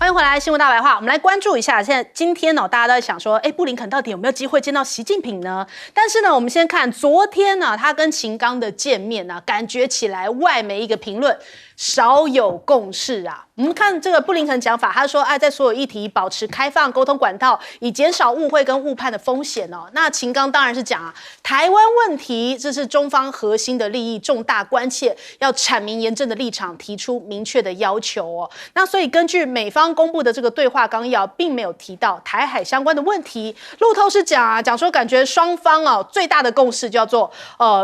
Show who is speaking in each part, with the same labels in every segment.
Speaker 1: 欢迎回来，新闻大白话。我们来关注一下，今天大家都在想说，布林肯到底有没有机会见到习近平呢？但是呢，我们先看昨天呢，他跟秦刚的见面呢，感觉起来外媒一个评论少有共识啊。我们看这个布林肯讲法，他说，在所有议题保持开放沟通管道，以减少误会跟误判的风险哦。那秦刚当然是讲台湾问题，这是中方核心的利益重大关切，要阐明严正的立场，提出明确的要求哦。那所以根据美方公布的这个对话纲要，并没有提到台海相关的问题。路透是讲说，感觉双方最大的共识叫做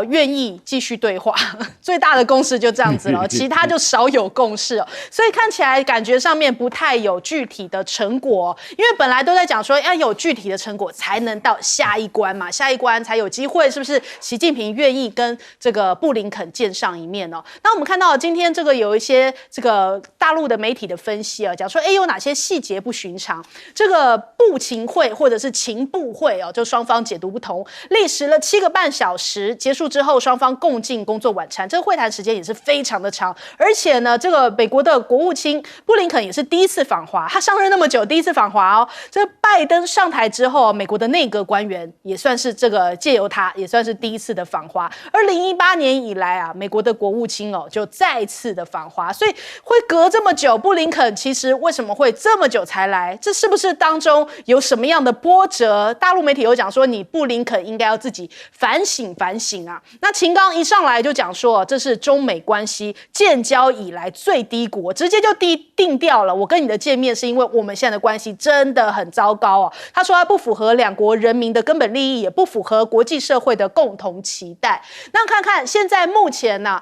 Speaker 1: 愿意继续对话，最大的共识就这样子了，其他就少有共识哦。所以看起来感觉上面不太有具体的成果，因为本来都在讲说要有具体的成果才能到下一关嘛，下一关才有机会，是不是？习近平愿意跟这个布林肯见上一面哦。那我们看到今天这个有一些这个大陆的媒体的分析啊，讲说有哪些细节不寻常？这个布秦会或者是秦布会就双方解读不同，历时了7个半小时，结束之后双方共进工作晚餐，这个会谈时间也是非常的长，而且呢，这个美国的国务卿布林肯也是第一次访华，他上任那么久第一次访华哦。这拜登上台之后，美国的内阁官员也算是这个借由他也算是第一次的访华。2018年以来美国的国务卿就再次的访华，所以会隔这么久，布林肯其实为什么会这么久才来？这是不是当中有什么样的波折？大陆媒体有讲说，你布林肯应该要自己反省反省啊。那秦刚一上来就讲说，这是中美关系建交以来最低谷，直接就定调了。我跟你的见面是因为我们现在的关系真的很糟糕哦。他说他不符合两国人民的根本利益，也不符合国际社会的共同期待。那看看现在目前呢，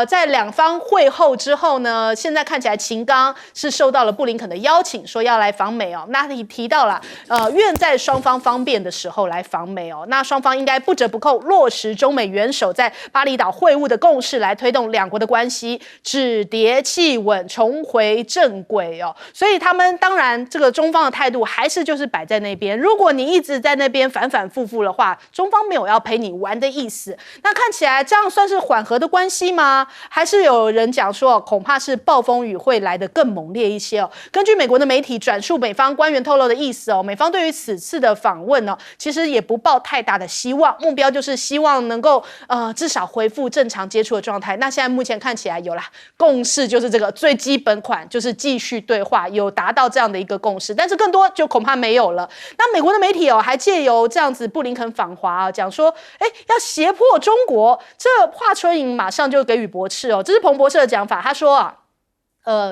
Speaker 1: 在两方会后之后呢，现在看起来秦刚是受到了布林肯的邀请，说要来访美哦。那你提到了愿在双方方便的时候来访美哦。那双方应该不折不扣落实中美元首在巴厘岛会晤的共识，来推动两国的关系止跌企稳，重回正轨哦。所以他们当然这个中方的态度还是就是摆在那边，如果你一直在那边反反复复的话，中方没有要陪你玩的意思。那看起来这样算是缓和的关系吗？还是有人讲说恐怕是暴风雨会来得更猛烈一些哦。根据美国的媒体转述美方官员透露的意思美方对于此次的访问其实也不抱太大的希望，目标就是希望能够至少恢复正常接触的状态。那现在目前看起来有啦共识，就是这个最基本款就是继续对话，有达到这样的一个共识，但是更多就恐怕没有了。那美国的媒体还借由这样子布林肯访华讲说要胁迫中国，这华春莹马上就给予驳斥这是彭博社的讲法，他说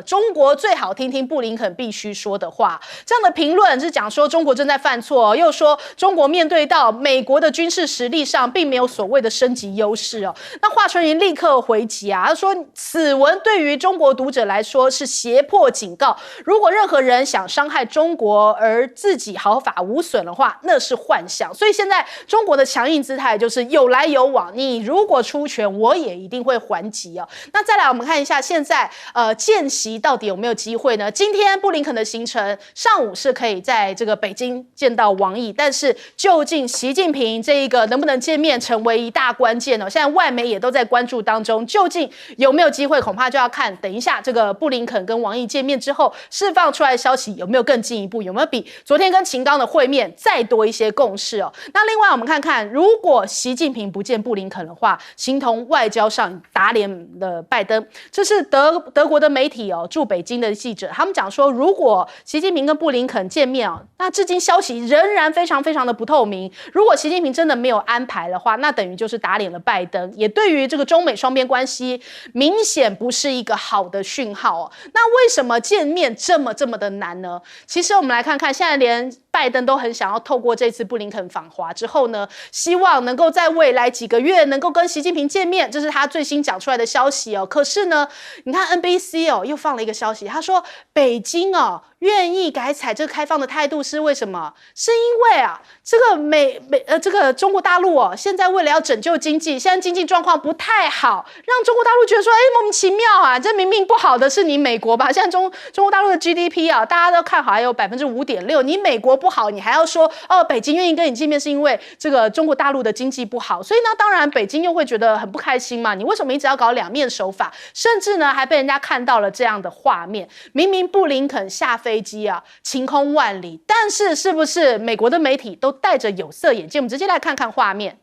Speaker 1: 中国最好听听布林肯必须说的话。这样的评论是讲说中国正在犯错又说中国面对到美国的军事实力上并没有所谓的升级优势那华春莹立刻回击他说此文对于中国读者来说是胁迫警告，如果任何人想伤害中国而自己毫发无损的话，那是幻想。所以现在中国的强硬姿态就是有来有往，你如果出拳，我也一定会还击那再来我们看一下现在见习到底有没有机会呢？今天布林肯的行程上午是可以在这个北京见到王毅，但是究竟习近平这一个能不能见面成为一大关键现在外媒也都在关注当中，究竟有没有机会，恐怕就要看等一下这个布林肯跟王毅见面之后释放出来的消息有没有更进一步，有没有比昨天跟秦刚的会面再多一些共识那另外我们看看，如果习近平不见布林肯的话，形同外交上打脸了拜登。这是德国的媒体驻北京的记者，他们讲说，如果习近平跟布林肯见面那至今消息仍然非常非常的不透明。如果习近平真的没有安排的话，那等于就是打脸了拜登，也对于这个中美双边关系明显不是一个好的讯号那为什么见面这么的难呢？其实我们来看看，现在连拜登都很想要透过这次布林肯访华之后呢，希望能够在未来几个月能够跟习近平见面，这是他最新讲出来的消息可是呢，你看 NBC 又放了一个消息，他说北京愿意改采这个开放的态度是为什么？是因为这个中国大陆现在为了要拯救经济，现在经济状况不太好，让中国大陆觉得说莫名其妙这明明不好的是你美国吧？现在中国大陆的 GDP 大家都看好还有5.6%，你美国不好，你还要说北京愿意跟你见面是因为这个中国大陆的经济不好，所以呢，当然北京又会觉得很不开心嘛。你为什么一直要搞两面手法？甚至呢，还被人家看到了这样的画面，明明布林肯下飞机啊，晴空万里，但是不是美国的媒体都戴着有色眼镜？我们直接来看看画面。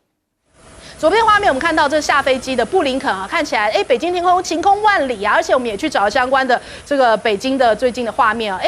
Speaker 1: 左边画面我们看到这下飞机的布林肯啊，看起来北京天空晴空万里啊，而且我们也去找相关的这个北京的最近的画面啊，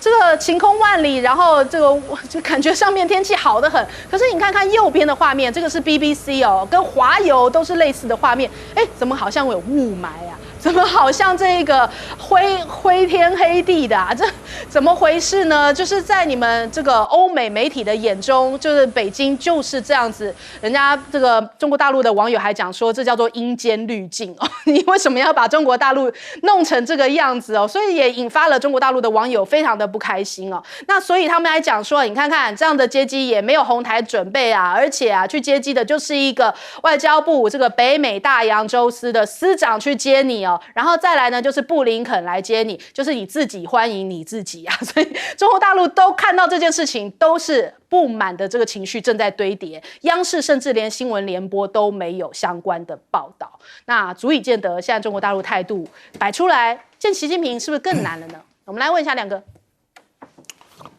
Speaker 1: 这个晴空万里，然后这个就感觉上面天气好得很。可是你看看右边的画面，这个是 BBC 哦，跟华邮都是类似的画面，怎么好像有雾霾啊？怎么好像这个灰天黑地的啊？这怎么回事呢？就是在你们这个欧美媒体的眼中，就是北京就是这样子。人家这个中国大陆的网友还讲说，这叫做阴间滤镜哦。你为什么要把中国大陆弄成这个样子哦？所以也引发了中国大陆的网友非常的不开心哦。那所以他们还讲说，你看看这样的接机也没有红台准备啊，而且啊去接机的就是一个外交部这个北美大洋洲司的司长去接你哦。然后再来呢，就是布林肯来接你，就是你自己欢迎你自己啊！所以中国大陆都看到这件事情，都是不满的这个情绪正在堆叠。央视甚至连新闻联播都没有相关的报道，那足以见得现在中国大陆态度摆出来，见习近平是不是更难了呢？我们来问一下两个。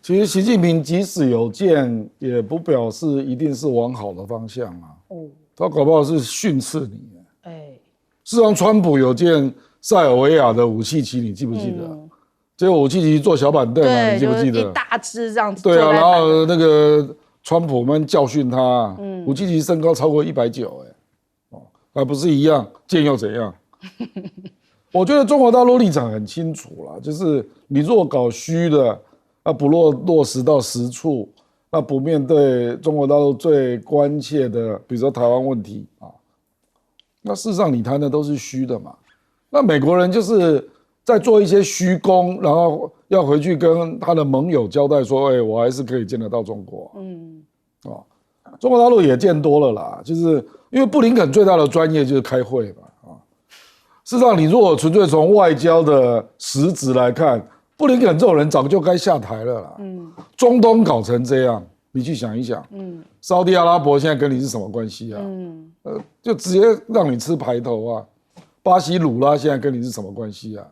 Speaker 2: 其实习近平即使有见，也不表示一定是往好的方向啊。他搞不好是训斥你。事实上，川普有见塞尔维亚的武契奇，你记不记得？结果武契奇坐小板凳啊，你记不记得？
Speaker 1: 一大只这样子。
Speaker 2: 对啊，然后那个川普们教训他，武契奇身高超过190，还不是一样，见又怎样？我觉得中国大陆立场很清楚啦，就是你如果搞虚的，不落实到实处，那不面对中国大陆最关切的，比如说台湾问题啊，那事实上你谈的都是虚的嘛。那美国人就是在做一些虚功，然后要回去跟他的盟友交代说，我还是可以见得到中国。中国大陆也见多了啦，就是因为布林肯最大的专业就是开会嘛。事实上，你如果纯粹从外交的实质来看，布林肯这种人早就该下台了啦。中东搞成这样，你去想一想。沙地阿拉伯现在跟你是什么关系啊？就直接让你吃排头啊。巴西鲁拉现在跟你是什么关系啊？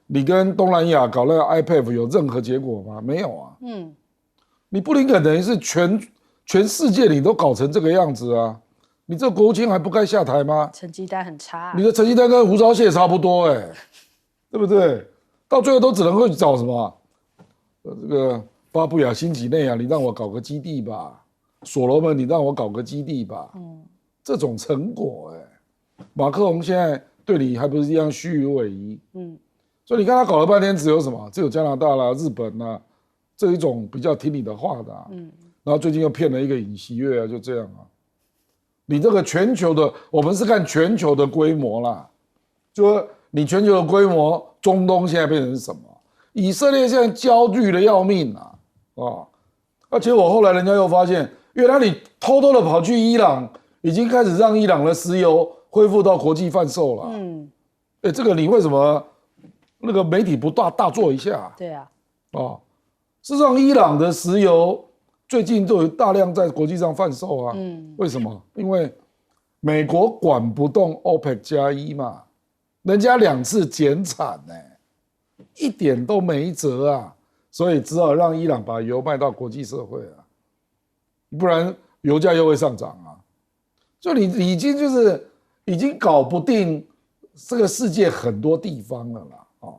Speaker 2: 你跟东南亚搞那个 IPEF 有任何结果吗？没有啊。你布林肯等于是全世界你都搞成这个样子啊，你这国务卿还不该下台吗？
Speaker 1: 成绩单很差。
Speaker 2: 你的成绩单跟胡昭燮差不多对不对？到最后都只能够去找什么？这个巴布亚新几内亚，你让我搞个基地吧；所罗门，你让我搞个基地吧。这种成果马克龙现在对你还不是一样虚与委蛇？所以你看他搞了半天，只有什么？只有加拿大啦、日本啦这一种比较听你的话的然后最近又骗了一个尹锡悦就这样你这个全球的，我们是看全球的规模啦，就说你全球的规模，中东现在变成什么？以色列现在焦虑的要命而且我后来人家又发现，原来你偷偷的跑去伊朗，已经开始让伊朗的石油恢复到国际贩售了。这个你为什么那个媒体不大做一下？
Speaker 1: 对啊。
Speaker 2: 事实上，伊朗的石油最近都有大量在国际上贩售为什么？因为美国管不动 OPEC+1嘛，人家2次减产一点都没辙所以只好让伊朗把油卖到国际社会不然油价又会上涨就你已经就是已经搞不定这个世界很多地方了啦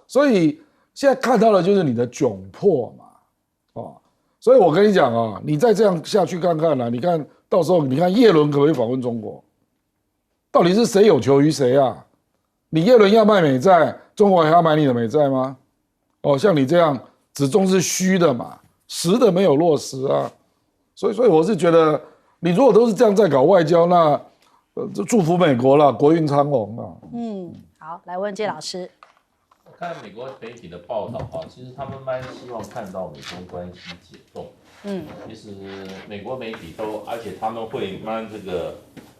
Speaker 2: 所以现在看到的就是你的窘迫嘛所以我跟你讲你再这样下去看看你看到时候你看叶伦可不可以访问中国？到底是谁有求于谁你叶伦要卖美债，中国还要买你的美债吗？像你这样只重视虚的嘛，实的没有落实所以我是觉得，你如果都是这样在搞外交，那就祝福美国啦，国运昌隆
Speaker 1: 好，来问介老师。
Speaker 3: 我看美国媒体的报道其实他们蛮希望看到美中关系解冻。其实美国媒体都，而且他们会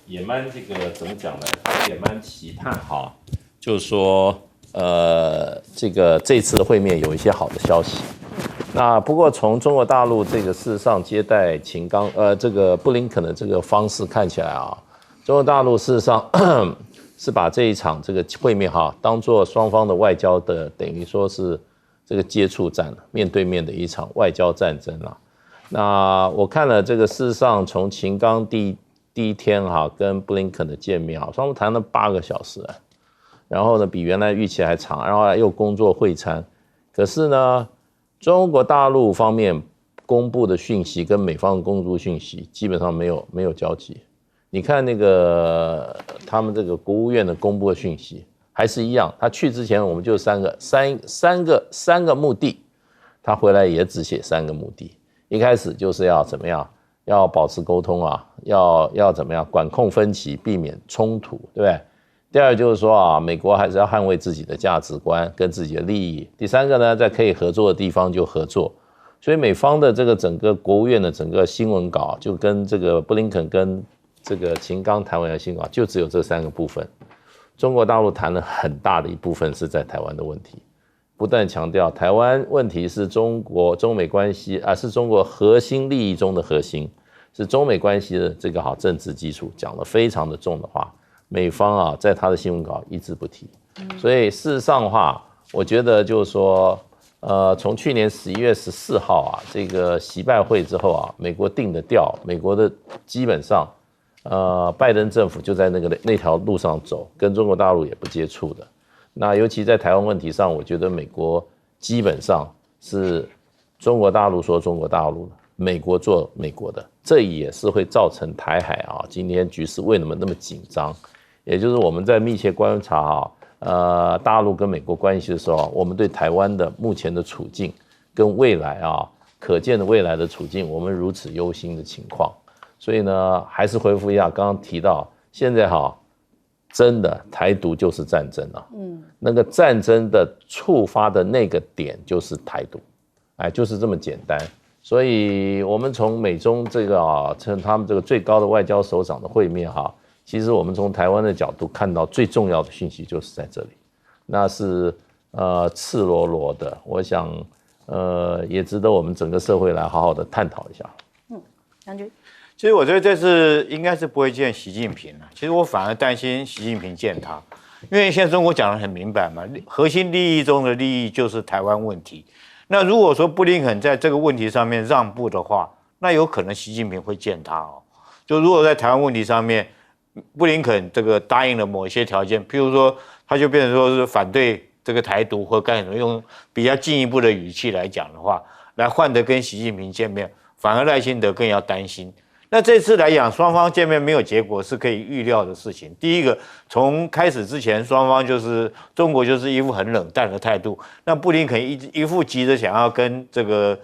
Speaker 3: 也蛮怎么讲呢？他们也蛮期盼就是说这次的会面有一些好的消息。那不过从中国大陆这个事实上接待这个布林肯的这个方式看起来啊，中国大陆事实上是把这一场这个会面当作双方的外交的等于说是这个接触战，面对面的一场外交战争啦。那我看了这个事实上从秦刚第一天跟布林肯的见面双方谈了8个小时，然后呢比原来预期还长，然后又工作会餐，可是呢中国大陆方面公布的讯息跟美方公布讯息基本上没有交集。你看那个他们这个国务院的公布的讯息还是一样，他去之前我们就三个目的，他回来也只写3个目的。一开始就是要怎么样，要保持沟通要怎么样管控分歧，避免冲突，对不对？第二就是说美国还是要捍卫自己的价值观跟自己的利益。第3个呢，在可以合作的地方就合作。所以美方的这个整个国务院的整个新闻稿，就跟这个布林肯跟这个秦刚谈完的新闻稿，就只有这3个部分。中国大陆谈了很大的一部分是在台湾的问题，不断强调台湾问题是中美关系是中国核心利益中的核心，是中美关系的这个政治基础，讲得非常的重的话。美方在他的新闻稿一字不提，所以事实上的话，我觉得就是说，从去年11月14号这个习拜会之后美国定的调，美国的基本上，拜登政府就在那条路上走，跟中国大陆也不接触的。那尤其在台湾问题上，我觉得美国基本上是中国大陆说中国大陆的，美国做美国的，这也是会造成台海今天局势为什么那么紧张。也就是我们在密切观察大陆跟美国关系的时候，我们对台湾的目前的处境跟未来可见的未来的处境，我们如此忧心的情况。所以呢，还是回复一下刚刚提到，现在真的台独就是战争那个战争的触发的那个点就是台独，就是这么简单。所以我们从美中这个他们这个最高的外交首长的会面其实我们从台湾的角度看到最重要的讯息就是在这里，那是赤裸裸的，我想也值得我们整个社会来好好的探讨一下。
Speaker 1: 杨局，
Speaker 4: 其实我觉得这次应该是不会见习近平其实我反而担心习近平见他，因为现在中国讲得很明白嘛，核心利益中的利益就是台湾问题。那如果说布林肯在这个问题上面让步的话，那有可能习近平会见他就如果在台湾问题上面，布林肯这个答应了某一些条件，譬如说他就变成说是反对这个台独或干什么，用比较进一步的语气来讲的话，来换得跟习近平见面，反而赖清德更要担心。那这次来讲，双方见面没有结果是可以预料的事情。第一个，从开始之前，双方就是中国就是一副很冷淡的态度，那布林肯一副急着想要跟这个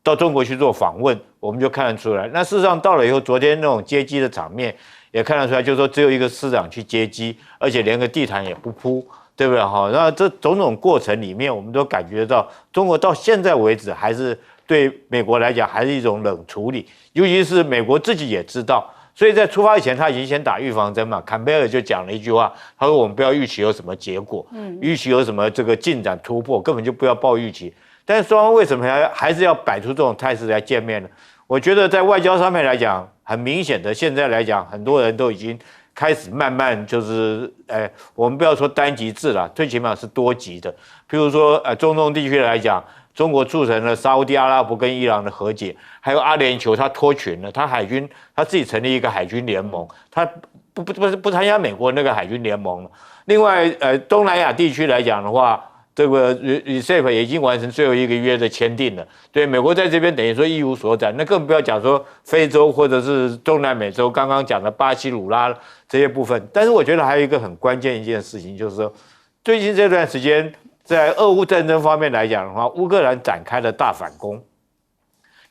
Speaker 4: 到中国去做访问，我们就看得出来。那事实上到了以后，昨天那种接机的场面也看得出来，就是说只有一个师长去接机，而且连个地毯也不铺，对不对那这种种过程里面，我们都感觉到中国到现在为止还是对美国来讲还是一种冷处理，尤其是美国自己也知道，所以在出发以前他已经先打预防针嘛。坎贝尔就讲了一句话，他说我们不要预期有什么结果，预期有什么这个进展突破，根本就不要抱预期。但是双方为什么还是要摆出这种态势来见面呢？我觉得在外交上面来讲，很明显的，现在来讲，很多人都已经开始慢慢就是，我们不要说单极制了，最起码是多极的。譬如说，中东地区来讲，中国促成了沙烏地阿拉伯跟伊朗的和解，还有阿联酋他脱群了，他海军他自己成立一个海军联盟，他不参加美国那个海军联盟了。另外，东南亚地区来讲的话，这个 RCEP 也已经完成最后一个约的签订了，对美国在这边等于说一无所展，那更不要讲说非洲或者是中南美洲刚刚讲的巴西、鲁拉这些部分。但是我觉得还有一个很关键一件事情，就是说最近这段时间在俄乌战争方面来讲的话，乌克兰展开了大反攻。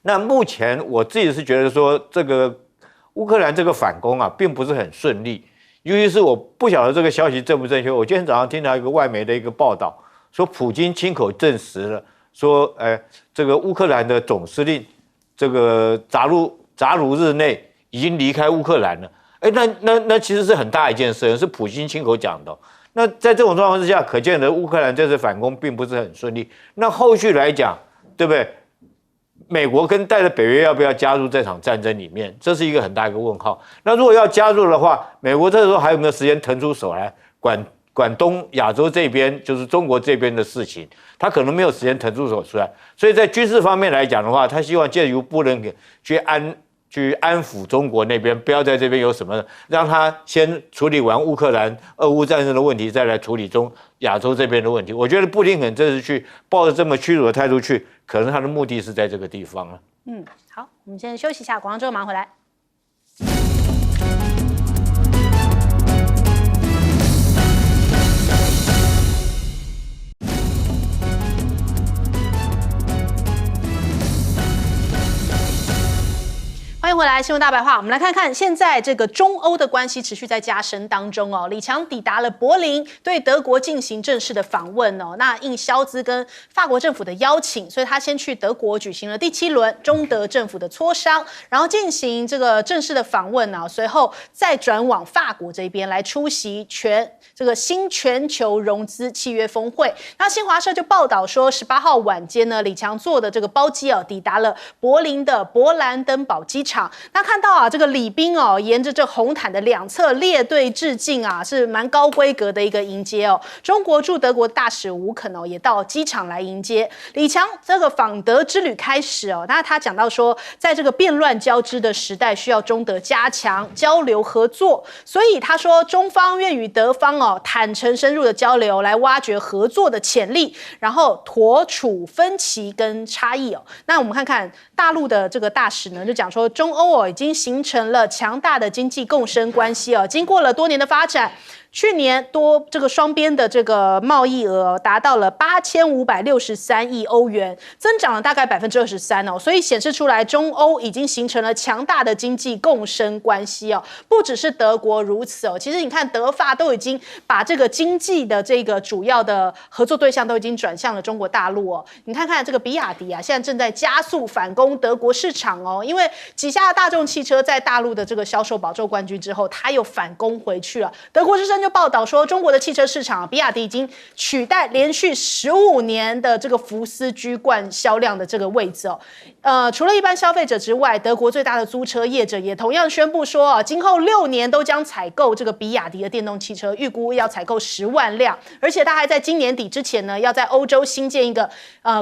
Speaker 4: 那目前我自己是觉得说，这个乌克兰这个反攻并不是很顺利，尤其是我不晓得这个消息正不正确。我今天早上听到一个外媒的一个报道，说普京亲口证实了，说这个乌克兰的总司令这个扎卢日内已经离开乌克兰了。那其实是很大一件事，是普京亲口讲的。那在这种状况之下，可见的乌克兰这次反攻并不是很顺利。那后续来讲，对不对？美国跟带着北约要不要加入这场战争里面，这是一个很大一个问号。那如果要加入的话，美国这时候还有没有时间腾出手来管东亚洲这边，就是中国这边的事情？他可能没有时间腾出手出来。所以在军事方面来讲的话，他希望借由布林肯去安抚中国那边，不要在这边有什么，让他先处理完乌克兰、俄乌战争的问题，再来处理亚洲这边的问题。我觉得布林肯这次去抱着这么屈辱的态度去，可能他的目的是在这个地方了。
Speaker 1: 好，我们先休息一下，广告之后马上回来。欢迎回来，新闻大白话。我们来看看现在这个中欧的关系持续在加深当中哦。李强抵达了柏林，对德国进行正式的访问哦。那应肖兹跟法国政府的邀请，所以他先去德国举行了第7轮中德政府的磋商，然后进行这个正式的访问啊。随后再转往法国这边来出席新全球融资契约峰会。那新华社就报道说，18号晚间呢，李强坐的这个包机抵达了柏林的勃兰登堡机场。那看到这个礼宾沿着这红毯的两侧列队致敬啊，是蛮高规格的一个迎接哦。中国驻德国大使吴肯也到机场来迎接李强。这个访德之旅开始那他讲到说，在这个变乱交织的时代，需要中德加强交流合作，所以他说中方愿与德方坦诚深入的交流，来挖掘合作的潜力，然后妥处分歧跟差异那我们看看大陆的这个大使呢，就讲说中欧已经形成了强大的经济共生关系经过了多年的发展。去年这个双边的这个贸易额达到了8563亿欧元，增长了大概23%所以显示出来中欧已经形成了强大的经济共生关系不只是德国如此其实你看德法都已经把这个经济的这个主要的合作对象都已经转向了中国大陆你看看这个比亚迪现在正在加速反攻德国市场因为旗下的大众汽车在大陆的这个销售保州冠军之后，它又反攻回去了。德国之声就报道说，中国的汽车市场比亚迪已经取代连续15年的这个福斯居冠销量的这个位置除了一般消费者之外，德国最大的租车业者也同样宣布说今后6年都将采购这个比亚迪的电动汽车，预估要采购10万辆，而且他还在今年底之前呢，要在欧洲新建一个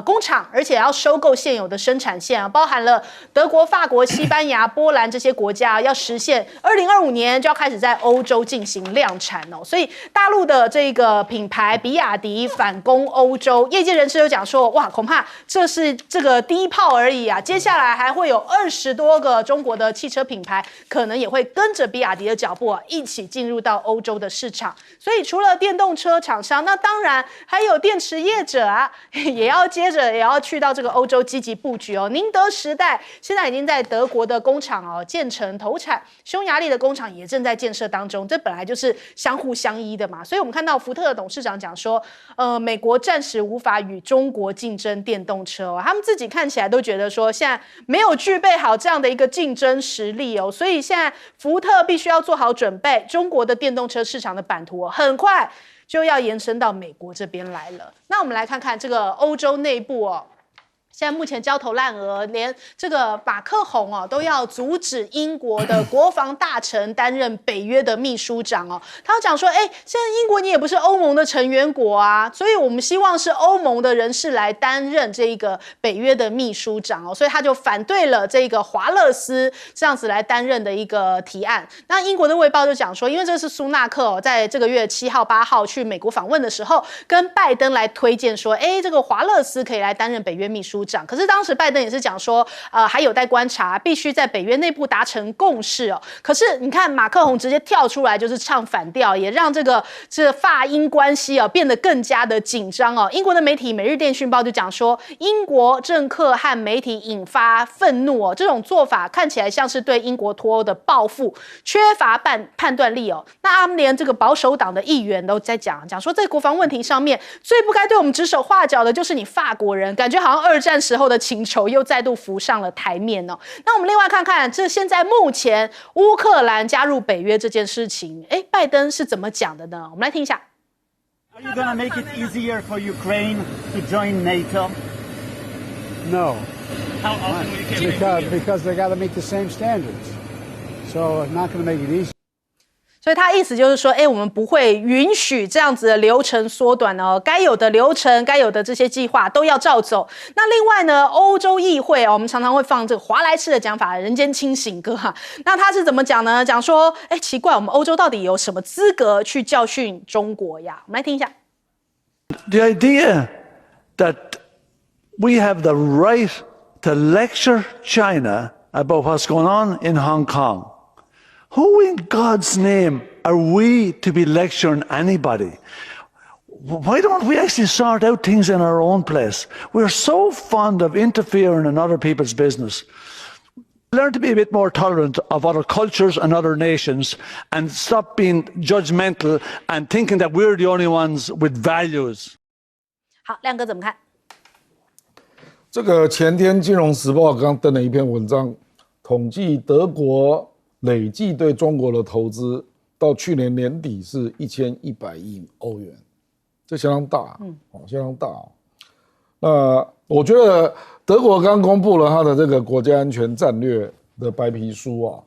Speaker 1: 工厂，而且要收购现有的生产线包含了德国、法国、西班牙、波兰这些国家要实现2025年就要开始在欧洲进行量产所以大陆的这个品牌比亚迪反攻欧洲，业界人士就讲说，哇，恐怕这是这个第一炮而已接下来还会有20多个中国的汽车品牌可能也会跟着比亚迪的脚步一起进入到欧洲的市场。所以除了电动车厂商，那当然还有电池业者也要接着也要去到这个欧洲积极布局宁德时代现在已经在德国的工厂建成投产，匈牙利的工厂也正在建设当中，这本来就是相互相依的嘛。所以我们看到福特的董事长讲说美国暂时无法与中国竞争电动车他们自己看起来都觉得说现在没有具备好这样的一个竞争实力所以现在福特必须要做好准备，中国的电动车市场的版图很快就要延伸到美国这边来了。那我们来看看这个欧洲内部现在目前焦头烂额，连这个马克宏都要阻止英国的国防大臣担任北约的秘书长他讲说，现在英国你也不是欧盟的成员国所以我们希望是欧盟的人士来担任这个北约的秘书长所以他就反对了这个华勒斯这样子来担任的一个提案。那英国的卫报就讲说，因为这是苏纳克在这个月7号、8号去美国访问的时候，跟拜登来推荐说，这个华勒斯可以来担任北约秘书长。可是当时拜登也是讲说还有待观察，必须在北约内部达成共识可是你看马克宏直接跳出来就是唱反调，也让这个法英关系变得更加的紧张英国的媒体《每日电讯报》就讲说，英国政客和媒体引发愤怒这种做法看起来像是对英国脱欧的报复，缺乏判断力那他们连这个保守党的议员都在讲说，在国防问题上面最不该对我们指手画脚的就是你法国人，感觉好像2战时候的情仇又再度浮上了台面那我们另外看看这现在目前乌克兰加入北约这件事情拜登是怎么讲的呢？我们来听一下。
Speaker 5: Are you going to make it easier for Ukraine to join NATO?
Speaker 6: No.
Speaker 5: How often will you keep
Speaker 6: because they got to meet the same standards. So I'm not going to make it easy.
Speaker 1: 所以他意思就是说，我们不会允许这样子的流程缩短哦，该有的流程、该有的这些计划都要照走。那另外呢，欧洲议会我们常常会放这个华莱士的讲法，人间清醒歌哈。那他是怎么讲呢？讲说，奇怪，我们欧洲到底有什么资格去教训中国呀？我们来听一下。
Speaker 7: The idea that we have the right to lecture China about what's going on in Hong Kong. Who in God's name are we to be lecturing anybody? Why don't we actually sort out things in our own place? We're so fond of interfering in other people's business. Learn to be a bit more tolerant of other cultures and other nations and stop being judgmental and thinking that we're the only ones with values.
Speaker 1: 好，亮哥怎么看？
Speaker 2: 这个前天《金融时报》刚登了一篇文章，统计德国累计对中国的投资到去年年底是1100亿欧元，这相当大，相当大。那我觉得德国刚公布了他的这个国家安全战略的白皮书啊，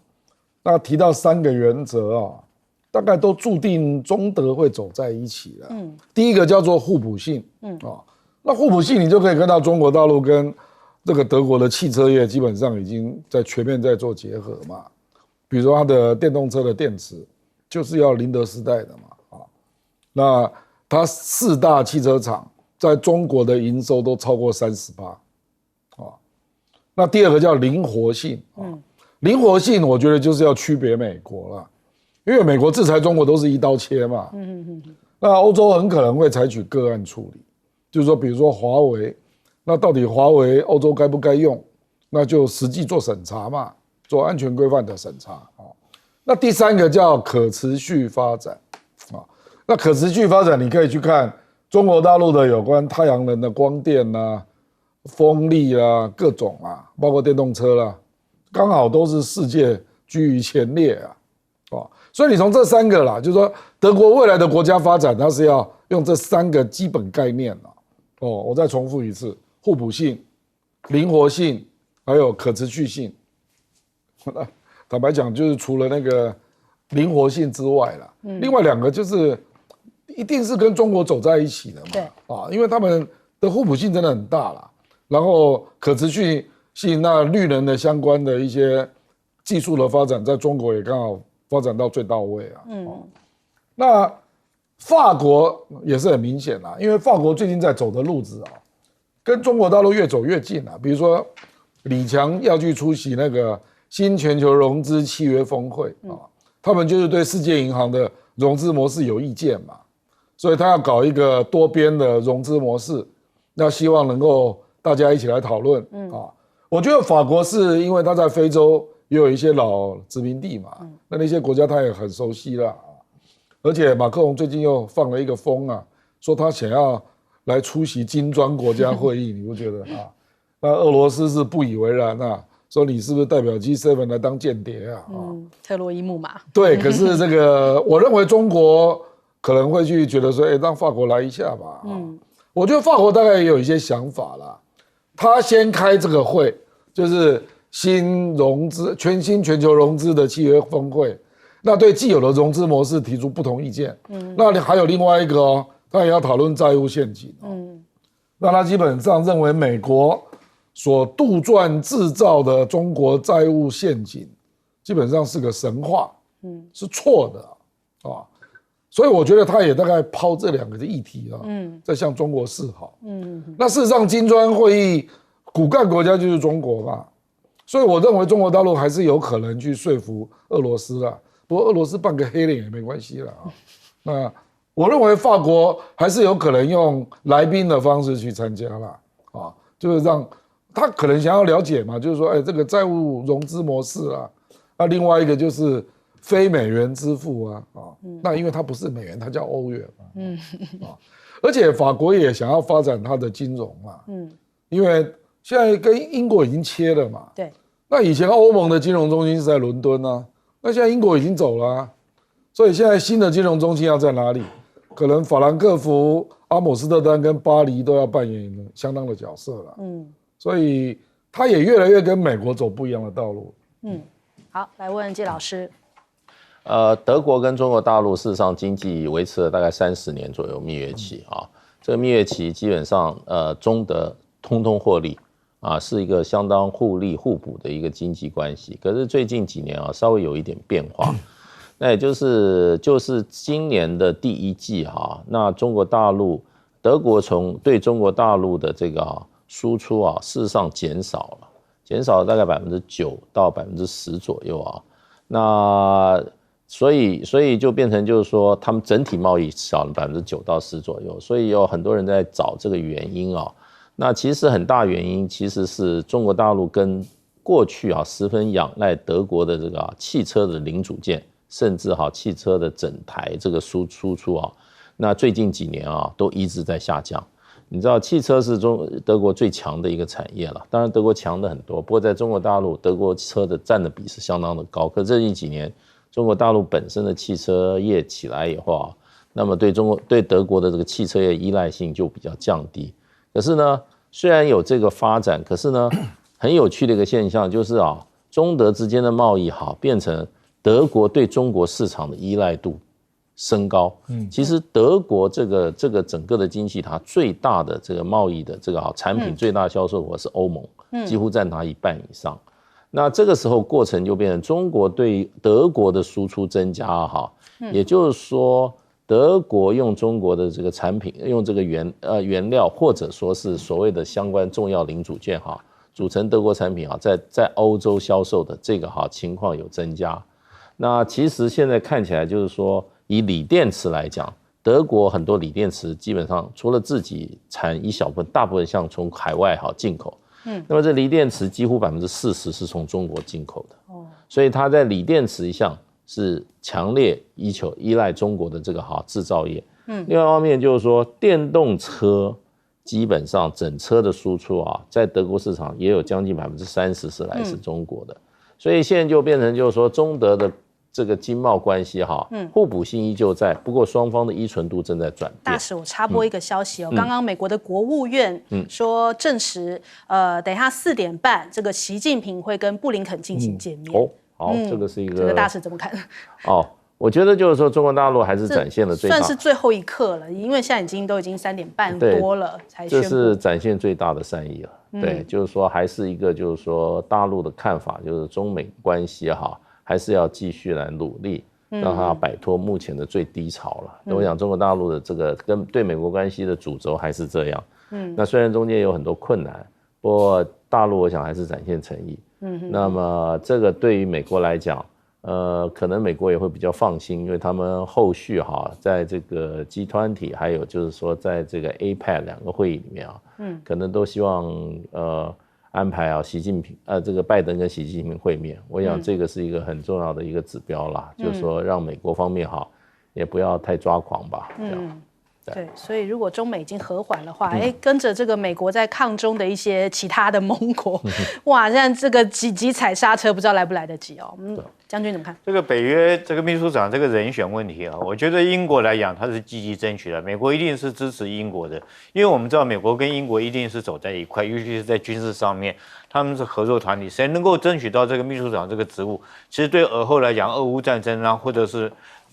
Speaker 2: 那提到3个原则啊，大概都注定中德会走在一起了。第一个叫做互补性，那互补性你就可以看到中国大陆跟这个德国的汽车业基本上已经在全面在做结合嘛。比如说它的电动车的电池就是要宁德时代的嘛，那它4大汽车厂在中国的营收都超过30%，那第二个叫灵活性，灵活性我觉得就是要区别美国了，因为美国制裁中国都是一刀切嘛，那欧洲很可能会采取个案处理，就是说比如说华为，那到底华为欧洲该不该用，那就实际做审查嘛。做安全规范的审查，那第3个叫可持续发展，那可持续发展你可以去看中国大陆的有关太阳能的光电啊、风力啊、各种啊，包括电动车啦，刚好都是世界居于前列啊，所以你从这3个啦，就是说德国未来的国家发展，它是要用这3个基本概念我再重复一次：互补性、灵活性，还有可持续性。坦白讲，就是除了那个灵活性之外啦，另外2个就是一定是跟中国走在一起的嘛。对因为他们的互补性真的很大啦，然后可持续性，那绿能的相关的一些技术的发展，在中国也刚好发展到最到位啊。那法国也是很明显啦，因为法国最近在走的路子跟中国大陆越走越近啦。比如说李强要去出席那个新全球融资契约峰会他们就是对世界银行的融资模式有意见嘛，所以他要搞一个多边的融资模式，那希望能够大家一起来讨论我觉得法国是因为他在非洲也有一些老殖民地嘛，那些国家他也很熟悉了而且马克龙最近又放了一个风说他想要来出席金砖国家会议，你不觉得那俄罗斯是不以为然说你是不是代表 G7 来当间谍
Speaker 1: 特洛伊木马。
Speaker 2: 对，可是这个我认为中国可能会去觉得说，让法国来一下吧。我觉得法国大概也有一些想法啦。他先开这个会，就是全新全球融资的契约峰会，那对既有的融资模式提出不同意见。那还有另外一个他也要讨论债务陷阱。那他基本上认为美国所杜撰制造的中国债务陷阱，基本上是个神话，是错的所以我觉得他也大概抛这2个的议题在向中国示好。那事实上金砖会议骨干国家就是中国嘛，所以我认为中国大陆还是有可能去说服俄罗斯啦。不过俄罗斯扮个黑脸也没关系啦那我认为法国还是有可能用来宾的方式去参加啦就是让他可能想要了解嘛，就是说，这个债务融资模式那另外一个就是非美元支付那因为它不是美元，它叫欧元嘛，而且法国也想要发展它的金融嘛，因为现在跟英国已经切了嘛，
Speaker 1: 对，
Speaker 2: 那以前欧盟的金融中心是在伦敦那现在英国已经走了所以现在新的金融中心要在哪里？可能法兰克福、阿姆斯特丹跟巴黎都要扮演相当的角色了，所以他也越来越跟美国走不一样的道路。
Speaker 1: 好，来问季老师。
Speaker 3: 德国跟中国大陆事实上经济维持了大概30年左右蜜月期啊，这个蜜月期基本上中德通通获利啊，是一个相当互利互补的一个经济关系。可是最近几年啊，稍微有一点变化，那也就是今年的第一季哈，那中国大陆德国对中国大陆的这个输出啊，事实上减少了大概9%到10%左右啊，那。所以就变成就是说，他们整体贸易少了9%到10%左右，所以有很多人在找这个原因啊。那其实很大原因其实是中国大陆跟过去十分仰赖德国的这个汽车的零组件，甚至汽车的整台这个输出啊，那最近几年都一直在下降。你知道汽车是德国最强的一个产业了，当然德国强的很多，不过在中国大陆德国车的占的比是相当的高，可最近几年。中国大陆本身的汽车业起来以后那么对德国的这个汽车业依赖性就比较降低。可是呢，虽然有这个发展，可是呢，很有趣的一个现象就是中德之间的贸易变成德国对中国市场的依赖度升高。其实德国这个整个的经济它最大的这个贸易的这个产品最大销售国是欧盟，几乎占它1半以上。那这个时候过程就变成中国对德国的输出增加也就是说德国用中国的这个产品，用这个原料或者说是所谓的相关重要零组件组成德国产品在欧洲销售的这个情况有增加。那其实现在看起来就是说，以锂电池来讲，德国很多锂电池基本上除了自己产一小部分，大部分像从海外进口。那么这锂电池几乎40%是从中国进口的，所以它在锂电池一项是强烈依赖中国的这个制造业。另外一方面就是说，电动车基本上整车的输出在德国市场也有将近30%是来自中国的，所以现在就变成就是说中德的这个经贸关系互补性依旧在，不过双方的依存度正在转变。
Speaker 1: 大使，我插播一个消息刚刚美国的国务院说证实，等一下4点半，这个习近平会跟布林肯进行见面。
Speaker 3: 好，这个是一个，
Speaker 1: 这个大使怎么看？
Speaker 3: 我觉得就是说中国大陆还是展现了最大，
Speaker 1: 算是最后一刻了，因为现在都已经3点半多了才宣布，
Speaker 3: 这是展现最大的善意了。对，就是说还是一个就是说大陆的看法，就是中美关系还是要继续来努力，让它摆脱目前的最低潮了。我想中国大陆的这个跟对美国关系的主轴还是这样。那虽然中间有很多困难，不过大陆我想还是展现诚意。那么这个对于美国来讲，可能美国也会比较放心，因为他们后续在这个 G20 还有就是说在这个 APEC 2个会议里面可能都希望安排习近平这个拜登跟习近平会面，我想这个是一个很重要的一个指标啦，就是说让美国方面也不要太抓狂吧。
Speaker 1: 对，所以如果中美已经和缓的话，跟着这个美国在抗中的一些其他的盟国，哇，现在这个几级踩刹车，不知道来不来得及将军怎么看？
Speaker 4: 这个北约这个秘书长这个人选问题我觉得英国来讲，他是积极争取的，美国一定是支持英国的，因为我们知道美国跟英国一定是走在一块，尤其是在军事上面，他们是合作团体，谁能够争取到这个秘书长这个职务，其实对尔后来讲，俄乌战争或者是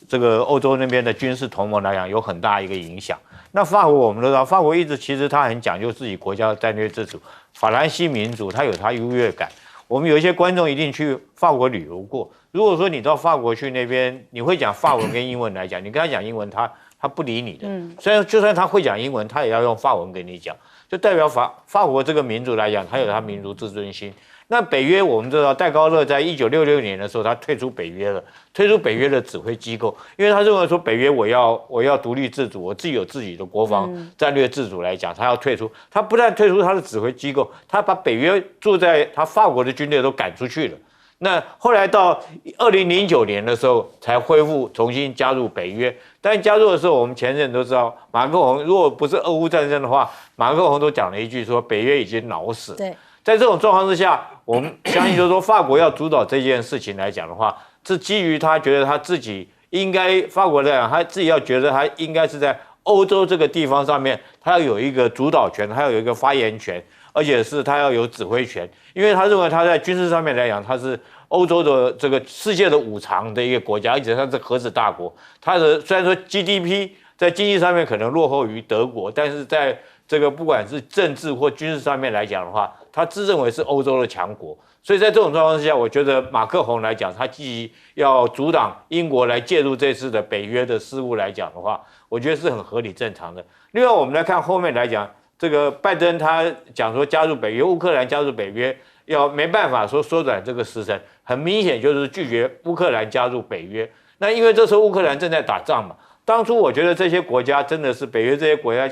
Speaker 4: 这个欧洲那边的军事同盟来讲，有很大一个影响。那法国我们都知道，法国一直其实他很讲究自己国家的战略自主，法兰西民主，他有他优越感。我们有一些观众一定去法国旅游过，如果说你到法国去那边，你会讲法文跟英文来讲，你跟他讲英文，他不理你的。虽然就算他会讲英文，他也要用法文跟你讲，就代表法国这个民族来讲，他有他民族自尊心。那北约我们知道，戴高乐在1966年的时候，他退出北约了，退出北约的指挥机构，因为他认为说北约我要独立自主，我自己有自己的国防战略自主来讲，他要退出。他不但退出他的指挥机构，他把北约住在他法国的军队都赶出去了。那后来到2009年的时候才恢复重新加入北约，但加入的时候，我们前人都知道，马克宏如果不是俄乌战争的话，马克宏都讲了一句说北约已经老死。
Speaker 1: 对。
Speaker 4: 在这种状况之下，我们相信就是说，法国要主导这件事情来讲的话，是基于他觉得他自己应该，法国来讲，他自己要觉得他应该是在欧洲这个地方上面，他要有一个主导权，他要有一个发言权，而且是他要有指挥权，因为他认为他在军事上面来讲，他是欧洲的这个世界的五常的一个国家，而且它是核子大国。它的虽然说 GDP 在经济上面可能落后于德国，但是在这个不管是政治或军事上面来讲的话，他自认为是欧洲的强国。所以在这种状况之下，我觉得马克宏来讲，他既要阻挡英国来介入这次的北约的事务来讲的话，我觉得是很合理正常的。另外，我们来看后面来讲，这个拜登他讲说加入北约，乌克兰加入北约要没办法说缩短这个时程，很明显就是拒绝乌克兰加入北约。那因为这时候乌克兰正在打仗嘛，当初我觉得这些国家真的是北约这些国家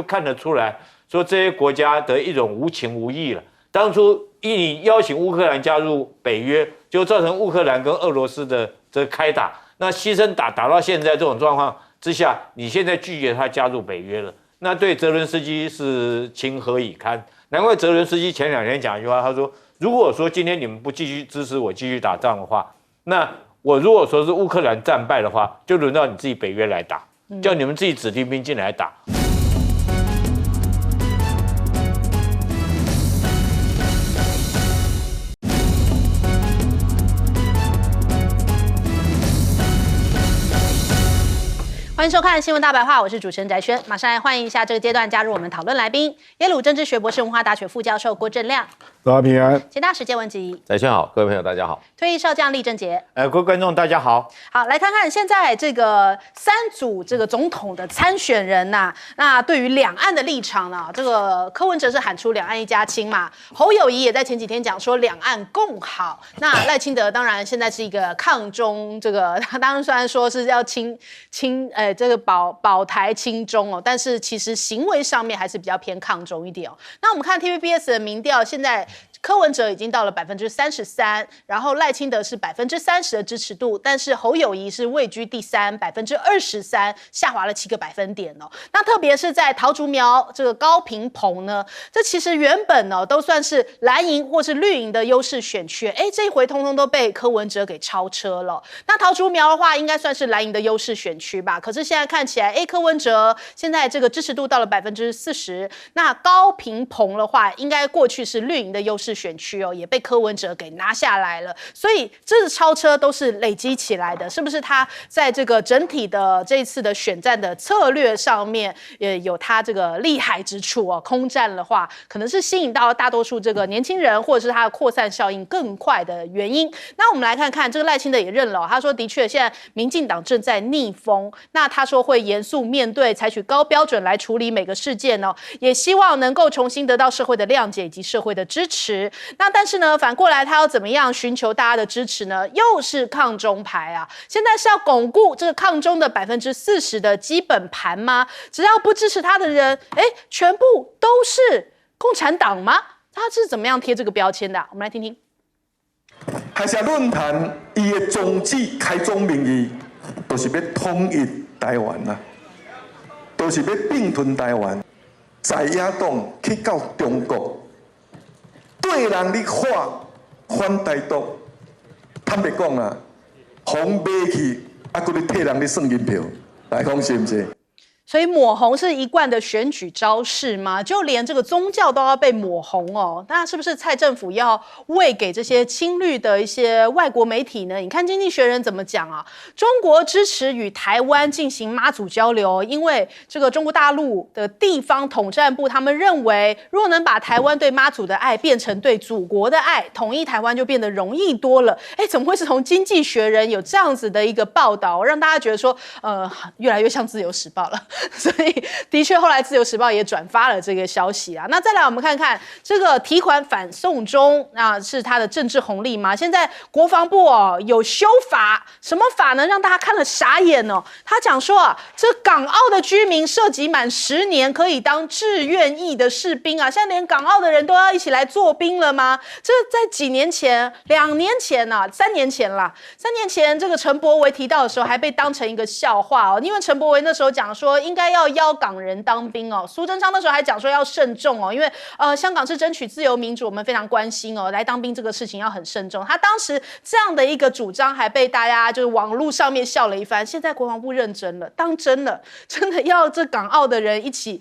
Speaker 4: 看得出来，说这些国家的一种无情无义了。当初你邀请乌克兰加入北约，就造成乌克兰跟俄罗斯的这开打，那牺牲打到现在这种状况之下，你现在拒绝他加入北约了，那对泽伦斯基是情何以堪？难怪泽伦斯基前2天讲一句话，他说：“如果说今天你们不继续支持我继续打仗的话，那我如果说是乌克兰战败的话，就轮到你自己北约来打，叫你们自己指定兵进来打。”
Speaker 1: 欢迎收看《新闻大白话》，我是主持人翟轩，马上来欢迎一下这个阶段加入我们讨论来宾，耶鲁政治学博士、文化大学副教授郭正亮，
Speaker 2: 大家平安。
Speaker 1: 前大使谢文吉，
Speaker 3: 翟轩好，各位朋友大家好。
Speaker 1: 退役少将厉正杰。
Speaker 4: 各位观众大家好。
Speaker 1: 好，来看看现在这个3组这个总统的参选人呐、那对于两岸的立场呢，这个柯文哲是喊出两岸一家亲嘛，侯友宜也在前几天讲说两岸共好。那赖清德当然现在是一个抗中，这个他当然虽然说是要这个保台亲中哦，但是其实行为上面还是比较偏抗中一点哦。那我们看 TVBS 的民调，现在柯文哲已经到了33%，然后赖清德是30%的支持度，但是侯友宜是位居第3，23%，下滑了7个百分点哦。那特别是在桃竹苗这个高屏澎呢，这其实原本哦都算是蓝营或是绿营的优势选区，这一回通通都被柯文哲给超车了。那桃竹苗的话，应该算是蓝营的优势选区吧？可是现在看起来，柯文哲现在这个支持度到了40%，那高屏澎的话，应该过去是绿营的优势选区哦，也被柯文哲给拿下来了，所以这超车都是累积起来的，是不是？他在这个整体的这一次的选战的策略上面，也有他这个厉害之处哦。空战的话，可能是吸引到大多数这个年轻人，或者是他的扩散效应更快的原因。那我们来看看这个赖清德也认了，他说的确，现在民进党正在逆风，那他说会严肃面对，采取高标准来处理每个事件哦，也希望能够重新得到社会的谅解以及社会的支持。那但是呢，反过来他要怎么样寻求大家的支持呢？又是抗中牌啊！现在是要巩固这个抗中的40%的基本盘吗？只要不支持他的人，全部都是共产党吗？他是怎么样贴这个标签的？我们来听听。
Speaker 5: 海峡论坛伊的宗旨开宗明义，都是要统一台湾啦，都是要并吞台湾。在野党去到中国。对人你反台独，坦白讲啦，红买去，还你替人你算银票，来讲是不是？
Speaker 1: 所以抹红是一贯的选举招式吗？就连这个宗教都要被抹红哦？那是不是蔡政府要喂给这些亲绿的一些外国媒体呢？你看《经济学人》怎么讲啊？中国支持与台湾进行妈祖交流，因为这个中国大陆的地方统战部他们认为，如果能把台湾对妈祖的爱变成对祖国的爱，统一台湾就变得容易多了。怎么会是从《经济学人》有这样子的一个报道，让大家觉得说，越来越像《自由时报》了？所以的确，后来《自由时报》也转发了这个消息啊。那再来，我们看看这个提款反送中，那是他的政治红利吗？现在国防部有修法，什么法呢？让大家看了傻眼哦。他讲说这港澳的居民涉及满10年可以当志愿役的士兵啊。现在连港澳的人都要一起来做兵了吗？这在几年前、2年前3年前啦。3年前这个陈柏惟提到的时候，还被当成一个笑话哦，因为陈柏惟那时候讲说，因应该要邀港人当兵哦。苏贞昌那时候还讲说要慎重哦，因为香港是争取自由民主，我们非常关心哦，来当兵这个事情要很慎重。他当时这样的一个主张还被大家就是网络上面笑了一番。现在国防部认真了，当真了，真的要这港澳的人一起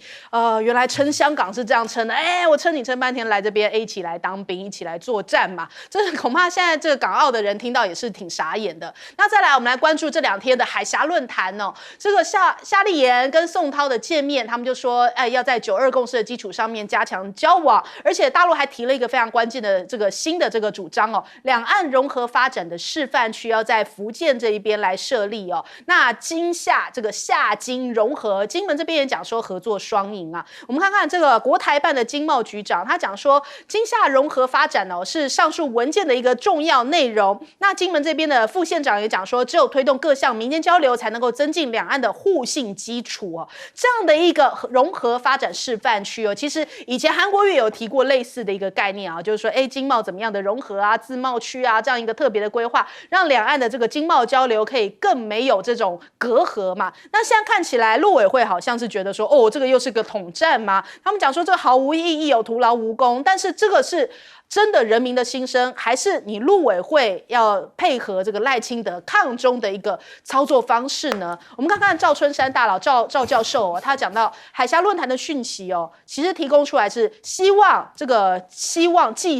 Speaker 1: 原来称香港是这样称的，我称你称半天来这边一起来当兵，一起来作战嘛，这恐怕现在这个港澳的人听到也是挺傻眼的。那再来，我们来关注这2天的海峡论坛哦。这个夏立言跟宋涛的见面，他们就说，要在9·2共识的基础上面加强交往，而且大陆还提了一个非常关键的这个新的这个主张哦，两岸融合发展的示范区要在福建这一边来设立哦。那这个夏金融合，金门这边也讲说合作双赢啊。我们看看这个国台办的经贸局长，他讲说，金夏融合发展哦是上述文件的一个重要内容。那金门这边的副县长也讲说，只有推动各项民间交流，才能够增进两岸的互信基础哦。这样的一个融合发展示范区哦，其实以前韩国瑜有提过类似的一个概念啊，就是说，经贸怎么样的融合啊，自贸区啊，这样一个特别的规划，让两岸的这个经贸交流可以更没有这种隔阂嘛。那现在看起来，陆委会好像是觉得说，这个又是个统战吗？他们讲说这毫无意义，徒劳无功。但是这个是真的人民的心声，还是你陆委会要配合这个赖清德抗中的一个操作方式呢？我们看看赵春山大佬赵教授他讲到海峡论坛的讯息其实提供出来是寄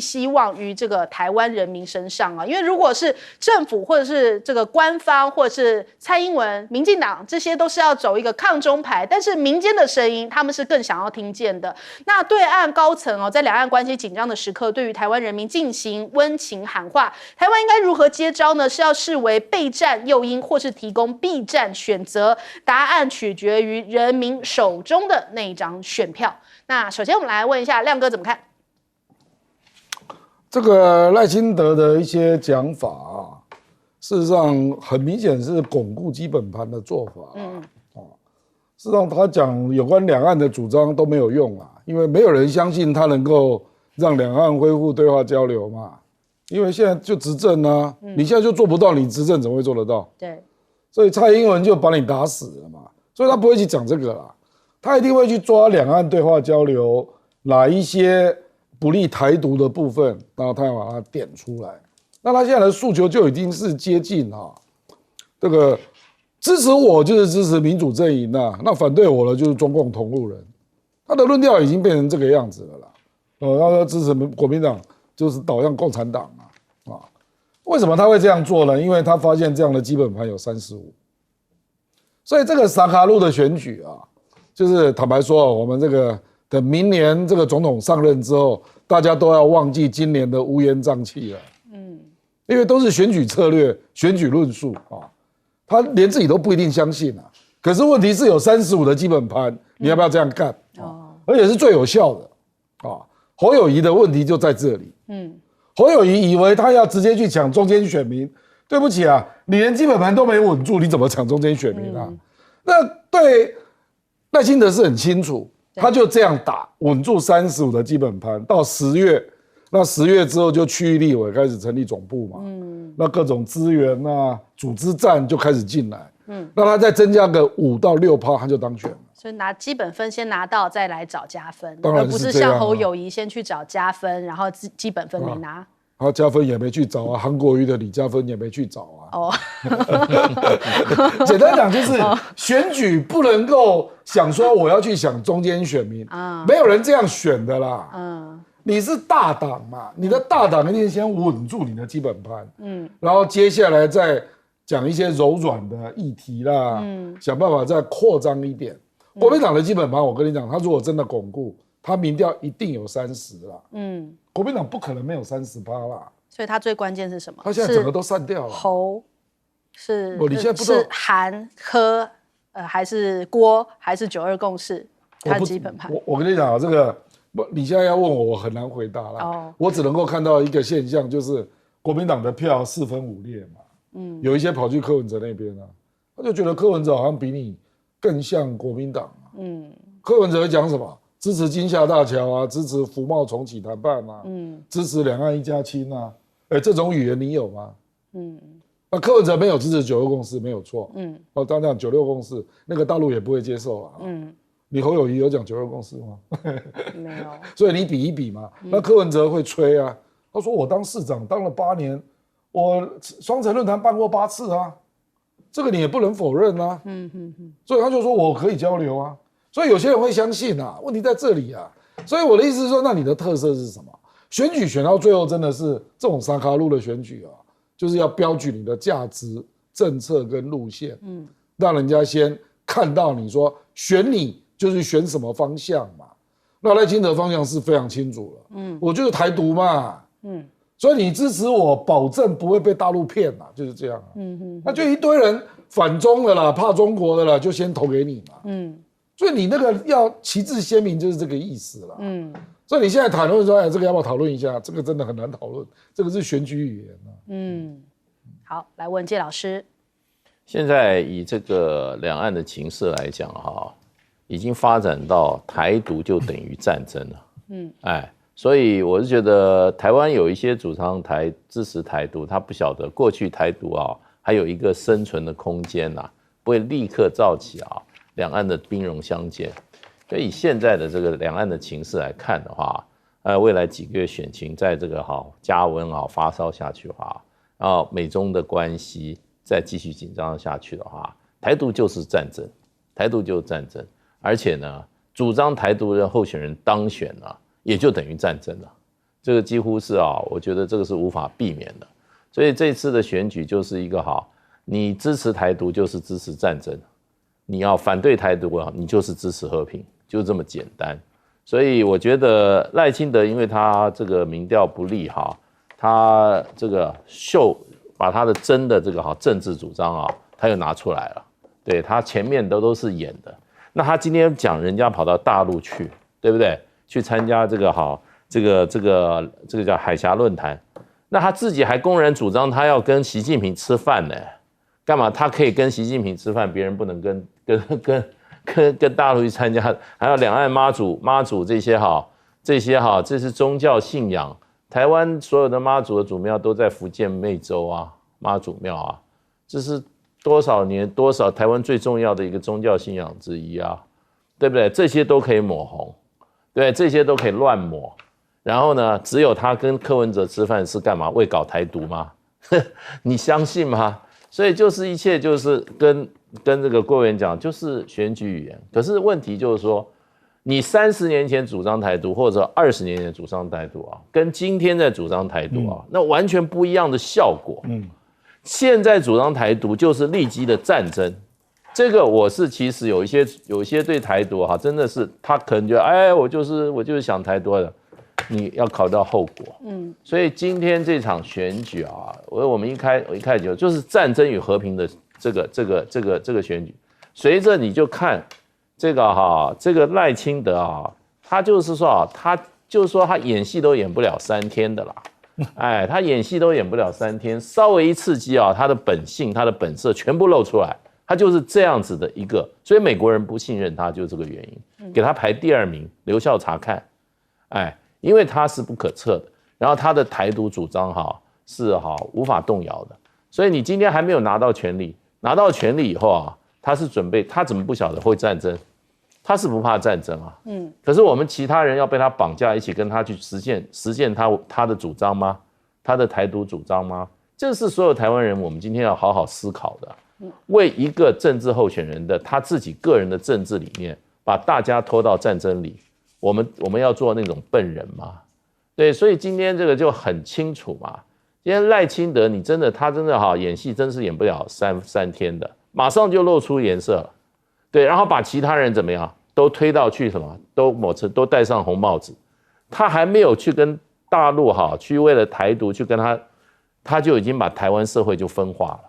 Speaker 1: 希望于这个台湾人民身上因为如果是政府或者是这个官方或者是蔡英文、民进党，这些都是要走一个抗中牌，但是民间的声音他们是更想要听见的。那对岸高层在两岸关系紧张的时刻，对于台湾人民进行温情喊话，台湾应该如何接招呢？是要视为备战诱因，或是提供避战选择？答案取决于人民手中的那一张选票。那首先我们来问一下亮哥怎么看？
Speaker 2: 这个赖清德的一些讲法事实上很明显是巩固基本盘的做法事实上他讲有关两岸的主张都没有用因为没有人相信他能够让两岸恢复对话交流嘛，因为现在就执政你现在就做不到，你执政怎么会做得到？
Speaker 1: 对，
Speaker 2: 所以蔡英文就把你打死了嘛，所以他不会去讲这个啦，他一定会去抓两岸对话交流哪一些不利台独的部分，然后他要把它点出来。那他现在的诉求就已经是接近这个支持我就是支持民主阵营那反对我的就是中共同路人，他的论调已经变成这个样子了啦。他说支持国民党就是倒向共产党为什么他会这样做呢？因为他发现这样的基本盘有35，所以这个萨卡路的选举就是坦白说我们这个等明年这个总统上任之后，大家都要忘记今年的乌烟瘴气了。因为都是选举策略、选举论述他连自己都不一定相信可是问题是有35的基本盘，你要不要这样干而且是最有效的侯友宜的问题就在这里。侯友宜以为他要直接去抢中间选民，对不起你连基本盘都没稳住，你怎么抢中间选民那对赖清德是很清楚，他就这样打稳住35的基本盘，到10月，那10月之后就区域立委开始成立总部嘛，那各种资源组织战就开始进来，那他再增加个5到6%，他就当选了。
Speaker 1: 所以拿基本分先拿到，再来找加分，
Speaker 2: 而
Speaker 1: 不是像侯友宜先去找加分，然后基本分没拿。
Speaker 2: 他加分也没去找韩国瑜的李加分也没去找简单讲就是选举不能够想说我要去想中间选民没有人这样选的啦。你是大党嘛，你的大党一定先稳住你的基本盘，然后接下来再讲一些柔软的议题啦，想办法再扩张一点。国民党的基本盘，我跟你讲，他如果真的巩固，他民调一定有30啦。国民党不可能没有30%啦。
Speaker 1: 所以他最关键是什么？
Speaker 2: 他现在整个都散掉了。
Speaker 1: 侯是
Speaker 2: 你现在不知道
Speaker 1: 是韩柯还是郭还是9·2共识？他的基本盘。
Speaker 2: 我跟你讲这个你现在要问我，我很难回答啦。我只能够看到一个现象，就是国民党的票4分5裂嘛。有一些跑去柯文哲那边他就觉得柯文哲好像比你更像国民党柯文哲讲什么？支持金厦大桥支持服贸重启谈判支持两岸一家亲这种语言你有吗？那柯文哲没有支持96共识，没有错。当然讲96共识，那个大陆也不会接受啊。你侯友宜有讲96共识吗？
Speaker 1: 没有。
Speaker 2: 所以你比一比嘛。那柯文哲会吹啊，他说我当市长当了8年，我双城论坛办过8次啊，这个你也不能否认啊。所以他就说我可以交流啊。所以有些人会相信啊，问题在这里啊。所以我的意思是说，那你的特色是什么？选举选到最后真的是这种沙卡路的选举啊，就是要标举你的价值、政策跟路线，让人家先看到你说选你就是选什么方向嘛。那赖清德方向是非常清楚了，我就是台独嘛，所以你支持我，保证不会被大陆骗嘛，就是这样啊。那就一堆人反中的啦，怕中国的啦，就先投给你嘛。所以你那个要旗帜鲜明，就是这个意思啦。所以你现在谈论说，哎，这个要不要讨论一下？这个真的很难讨论，这个是选举语言啊。
Speaker 1: 好，来问介老师。
Speaker 3: 现在以这个两岸的情势来讲，哈，已经发展到台独就等于战争了。所以我是觉得台湾有一些主张支持台独，他不晓得过去台独啊，还有一个生存的空间啊，不会立刻造起啊。两岸的兵戎相见，所以以现在的这个两岸的情势来看的话，未来几个月选情在这个加温发烧下去的话，然后美中的关系再继续紧张下去的话，台独就是战争，台独就是战争，而且呢，主张台独的候选人当选了，也就等于战争了，这个几乎是我觉得这个是无法避免的，所以这次的选举就是一个你支持台独就是支持战争。你要反对台独你就是支持和平，就这么简单。所以我觉得赖清德，因为他这个民调不利他这个把他的真的这个政治主张他又拿出来了。对，他前面都是演的。那他今天讲人家跑到大陆去，对不对？去参加这个这个叫海峡论坛，那他自己还公然主张他要跟习近平吃饭呢。干嘛？他可以跟习近平吃饭，别人不能跟大陆去参加，还有两岸妈祖这些这是宗教信仰。台湾所有的妈祖的祖庙都在福建湄洲妈祖庙这是多少年台湾最重要的一个宗教信仰之一对不对？这些都可以抹红，对，这些都可以乱抹。然后呢，只有他跟柯文哲吃饭是干嘛？为搞台独吗？你相信吗？所以就是一切就是跟这个郭委员讲，就是选举语言。可是问题就是说，你30年前主张台独，或者20年前主张台独跟今天在主张台独那完全不一样的效果。现在主张台独就是立即的战争。这个我是其实有一些对台独真的是他可能觉得我就是想台独的。你要考虑到后果，所以今天这场选举我们一开始就是战争与和平的这个选举，随着你就看这个赖清德他就是说他演戏都演不了3天的啦，他演戏都演不了3天，稍微一刺激他的本性他的本色全部露出来，他就是这样子的一个，所以美国人不信任他就是这个原因，给他排第2名，留校察看，因为他是不可测的，然后他的台独主张是无法动摇的，所以你今天还没有拿到权力，拿到权力以后他是准备，他怎么不晓得会战争？他是不怕战争可是我们其他人要被他绑架，一起跟他去实践他的主张吗？他的台独主张吗？这是所有台湾人我们今天要好好思考的，为一个政治候选人的他自己个人的政治理念，把大家拖到战争里。我们要做那种笨人吗？对，所以今天这个就很清楚嘛。今天赖清德，他真的演戏，真是演不了三天的，马上就露出颜色了。对，然后把其他人怎么样，都推到去什么，都戴上红帽子。他还没有去跟大陆去为了台独去跟他就已经把台湾社会就分化了。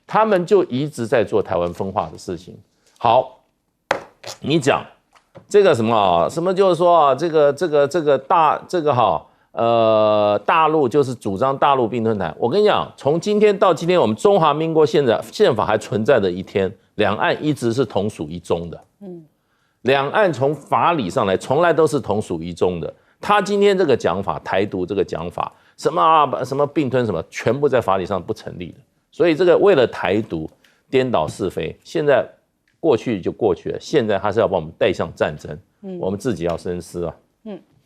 Speaker 3: 他们就一直在做台湾分化的事情。好，你讲。这个什么就是说大陆就是主张大陆并吞台。我跟你讲，从今天到今天，我们中华民国宪法还存在的一天，两岸一直是同属一中的。两岸从法理上来，从来都是同属一中的。他今天这个讲法，台独这个讲法，什么并吞什么，全部在法理上不成立的。所以这个为了台独颠倒是非，现在过去就过去了，现在他是要把我们带向战争，我们自己要深思啊。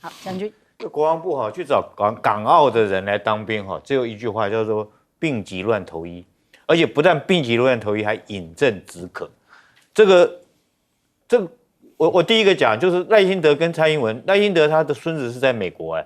Speaker 1: 好，将军。
Speaker 4: 国防部去找港澳的人来当兵只有一句话叫做病急乱投医，而且不但病急乱投医，还饮鸩止渴。这个我第一个讲就是赖清德跟蔡英文，赖清德他的孙子是在美国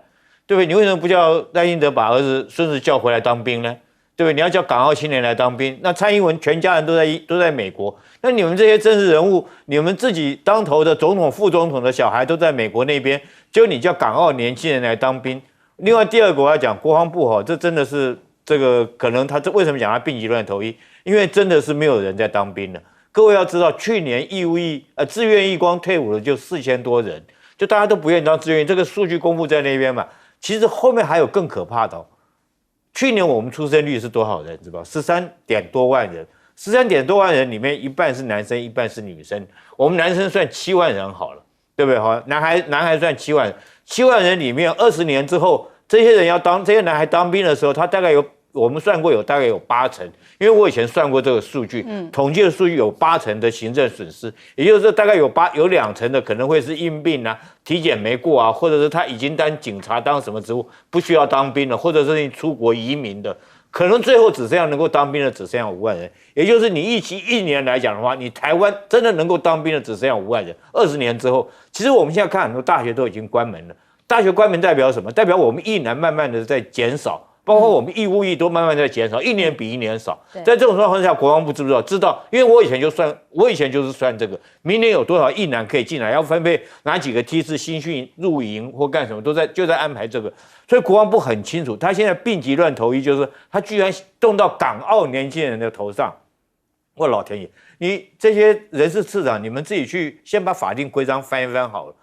Speaker 4: 对不对？你为什么不叫赖清德把孙子叫回来当兵呢？对不对？你要叫港澳青年来当兵，那蔡英文全家人都在美国，那你们这些政治人物，你们自己当头的总统、副总统的小孩都在美国那边，就你叫港澳年轻人来当兵。另外第二个我要讲国防部这真的是这个可能他为什么讲他病急乱投医？因为真的是没有人在当兵了。各位要知道，去年志愿役光退伍的就4000多人，就大家都不愿意当志愿役，这个数据公布在那边嘛。其实后面还有更可怕的去年我们出生率是多少人？知道？13点多万人，13点多万人里面一半是男生，一半是女生。我们男生算7万人好了，对不对？男孩算7万人，7万人里面20年之后，这些男孩当兵的时候，他大概我们算过大概有80%，因为我以前算过这个数据，统计的数据有80%的行政损失，也就是说大概有2成的可能会是因病体检没过或者是他已经当警察当什么职务不需要当兵了，或者是你出国移民的，可能最后只剩下能够当兵的只剩下5万人，也就是你一年来讲的话，你台湾真的能够当兵的只剩下5万人。20年之后，其实我们现在看很多大学都已经关门了，大学关门代表什么？代表我们役男慢慢的在减少。包括我们义务役都慢慢在减少，一年比一年少。在这种状况下，国防部知不知道？知道，因为我以前就是算这个，明年有多少役男可以进来，要分配哪几个梯次新训入营或干什么，就在安排这个。所以国防部很清楚，他现在病急乱投医，就是他居然动到港澳年轻人的头上。我老天爷，你这些人事次长，你们自己去先把法定规章翻一翻好了。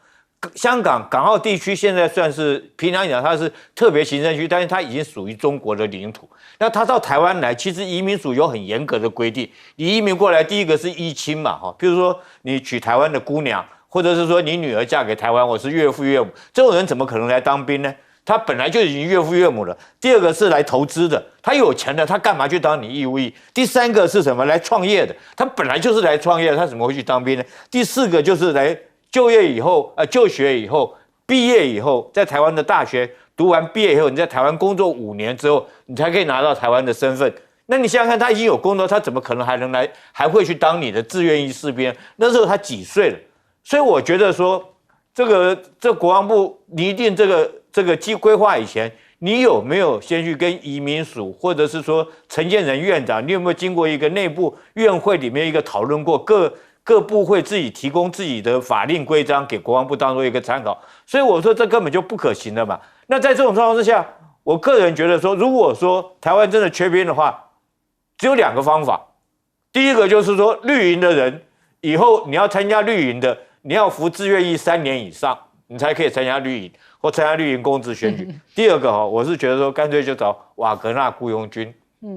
Speaker 4: 香港、港澳地区现在算是平常讲它是特别行政区，但是它已经属于中国的领土。那它到台湾来，其实移民署有很严格的规定。你移民过来，第一个是依亲嘛，比如说你娶台湾的姑娘，或者是说你女儿嫁给台湾，我是岳父岳母，这种人怎么可能来当兵呢？他本来就已经岳父岳母了。第二个是来投资的，他有钱的，他干嘛去当你义务役？第三个是什么？来创业的，他本来就是来创业的，他怎么会去当兵呢？第四个就是来就学以后，毕业以后，在台湾的大学读完毕业以后，你在台湾工作5年之后，你才可以拿到台湾的身份。那你想想看，他已经有工作，他怎么可能还会去当你的志愿役士兵？那时候他几岁了？所以我觉得说，这国防部拟定这个规划以前，你有没有先去跟移民署，或者是说陈建仁院长，你有没有经过一个内部院会里面一个讨论过各部会自己提供自己的法令规章给国防部当做一个参考，所以我说这根本就不可行的嘛。那在这种状况之下，我个人觉得说，如果说台湾真的缺兵的话，只有2个方法。第一个就是说，绿营的人以后你要参加绿营的，你要服志愿役3年以上，你才可以参加绿营或参加绿营公职选举。第二个我是觉得说，干脆就找瓦格纳雇佣军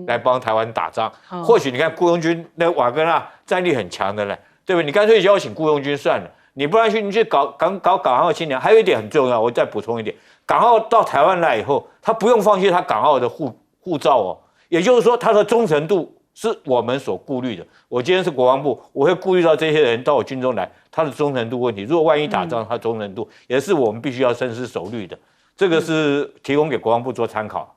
Speaker 4: 来帮台湾打仗。或许你看雇佣军那瓦格纳战力很强的呢。对不对？你干脆邀请雇佣军算了，你不然你去搞港澳青年。还有一点很重要，我再补充一点，港澳到台湾来以后，他不用放弃他港澳的护照也就是说他的忠诚度是我们所顾虑的。我今天是国防部，我会顾虑到这些人到我军中来，他的忠诚度问题。如果万一打仗，他忠诚度也是我们必须要深思熟虑的。这个是提供给国防部做参考。